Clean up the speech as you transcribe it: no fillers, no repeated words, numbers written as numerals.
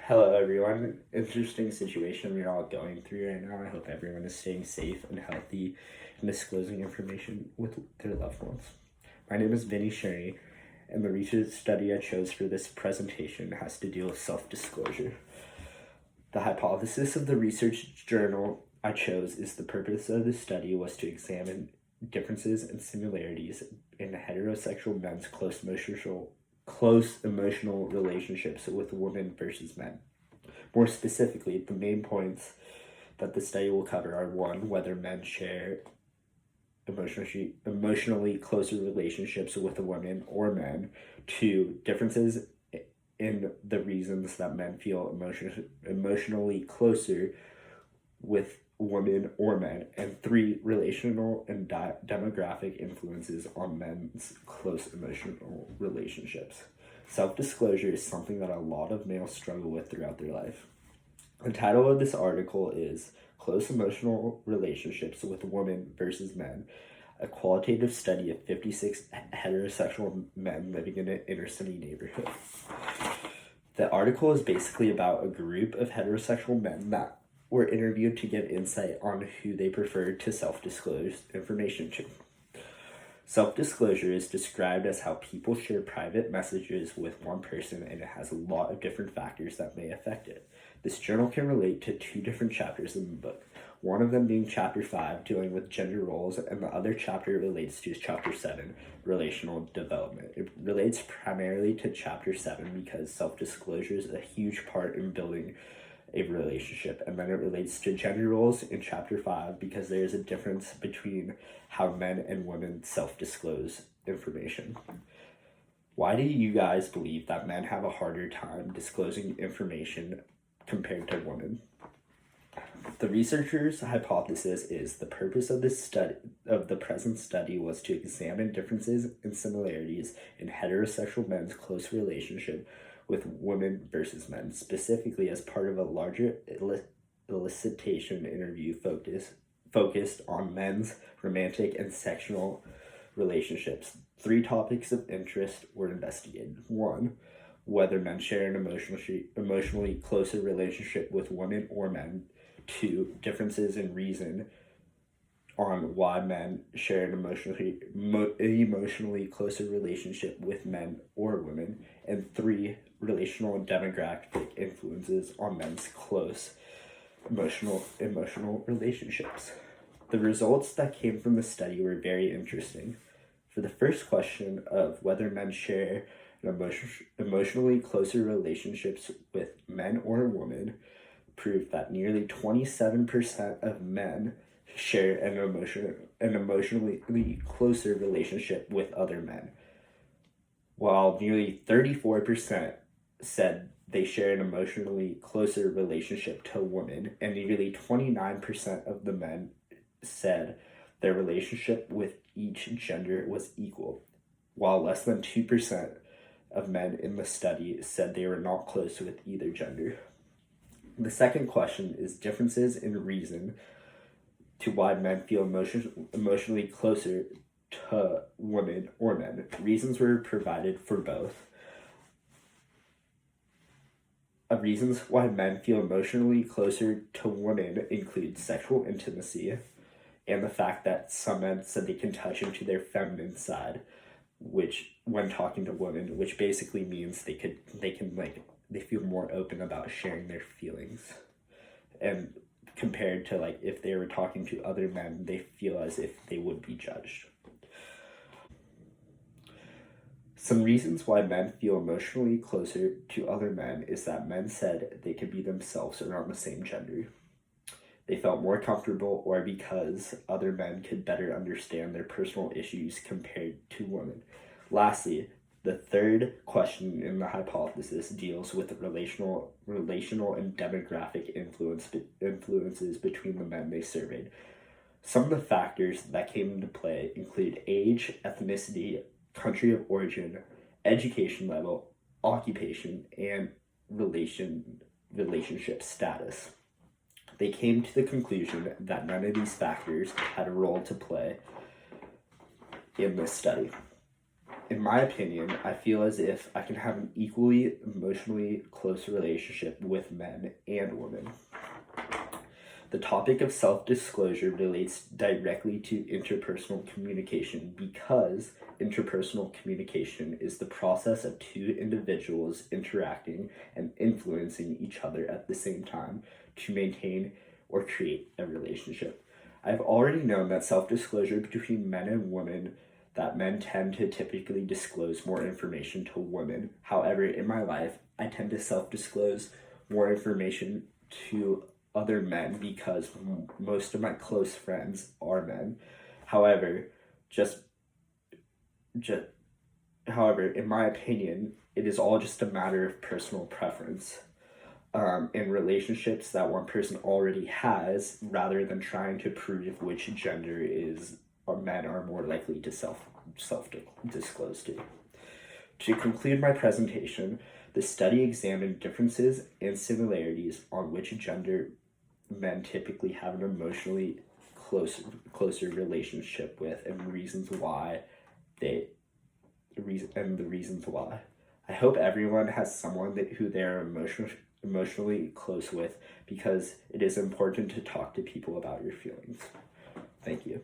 Hello, everyone. Interesting situation we're all going through right now. I hope everyone is staying safe and healthy and disclosing information with their loved ones. My name is Vinny Sherry, and the research study I chose for this presentation has to deal with self-disclosure. The hypothesis of the research journal I chose is the purpose of the study was to examine differences and similarities in heterosexual men's close emotional relationships with women versus men. More specifically, the main points that the study will cover are: one, whether men share emotionally closer relationships with women or men; two, differences in the reasons that men feel emotionally closer with women or men; and three, relational and demographic influences on men's close emotional relationships. Self-disclosure is something that a lot of males struggle with throughout their life. The title of this article is Close Emotional Relationships with Women versus Men, a qualitative study of 56 heterosexual men living in an inner city neighborhood. The article is basically about a group of heterosexual men that were interviewed to give insight on who they preferred to self-disclose information to. Self-disclosure is described as how people share private messages with one person, and it has a lot of different factors that may affect it. This journal can relate to two different chapters in the book, one of them being chapter 5, dealing with gender roles, and the other chapter relates to chapter 7, relational development. It relates primarily to chapter 7 because self-disclosure is a huge part in building a relationship, and then it relates to gender roles in chapter 5 because there is a difference between how men and women self-disclose information. Why do you guys believe that men have a harder time disclosing information compared to women? The researchers' hypothesis is the purpose of the present study was to examine differences and similarities in heterosexual men's close relationship with women versus men, specifically as part of a larger elicitation interview focused on men's romantic and sexual relationships. 3 topics of interest were investigated. 1, whether men share an emotionally closer relationship with women or men. 2, differences in reason on why men share an emotionally closer relationship with men or women. And 3, relational and demographic influences on men's close emotional relationships. The results that came from the study were very interesting. For the first question of whether men share emotionally closer relationships with men or women, proved that nearly 27% of men share an emotionally closer relationship with other men, while nearly 34% said they share an emotionally closer relationship to women, and nearly 29% of the men said their relationship with each gender was equal, while less than 2% of men in the study said they were not close with either gender. The second question is differences in reason to why men feel emotionally closer to women or men. Reasons were provided for both. Reasons why men feel emotionally closer to women include sexual intimacy and the fact that some men said they can touch into their feminine side, which when talking to women, which basically means they feel more open about sharing their feelings. And compared to if they were talking to other men, they feel as if they would be judged. Some reasons why men feel emotionally closer to other men is that men said they could be themselves around the same gender. They felt more comfortable, or because other men could better understand their personal issues compared to women. Lastly, the third question in the hypothesis deals with relational and demographic influences between the men they surveyed. Some of the factors that came into play include age, ethnicity, country of origin, education level, occupation, and relationship status. They came to the conclusion that none of these factors had a role to play in this study. in my opinion, I feel as if I can have an equally emotionally close relationship with men and women. The topic of self-disclosure relates directly to interpersonal communication because interpersonal communication is the process of two individuals interacting and influencing each other at the same time to maintain or create a relationship. I've already known that self-disclosure between men and women that men tend to typically disclose more information to women. However, in my life, I tend to self-disclose more information to other men because most of my close friends are men. However, just however, in my opinion, it is all just a matter of personal preference. In relationships that one person already has, rather than trying to prove which gender is or men are more likely to self disclose to. To conclude my presentation, the study examined differences and similarities on which gender men typically have an emotionally closer relationship with, and the reasons why. I hope everyone has someone who they're emotionally close with, because it is important to talk to people about your feelings. Thank you.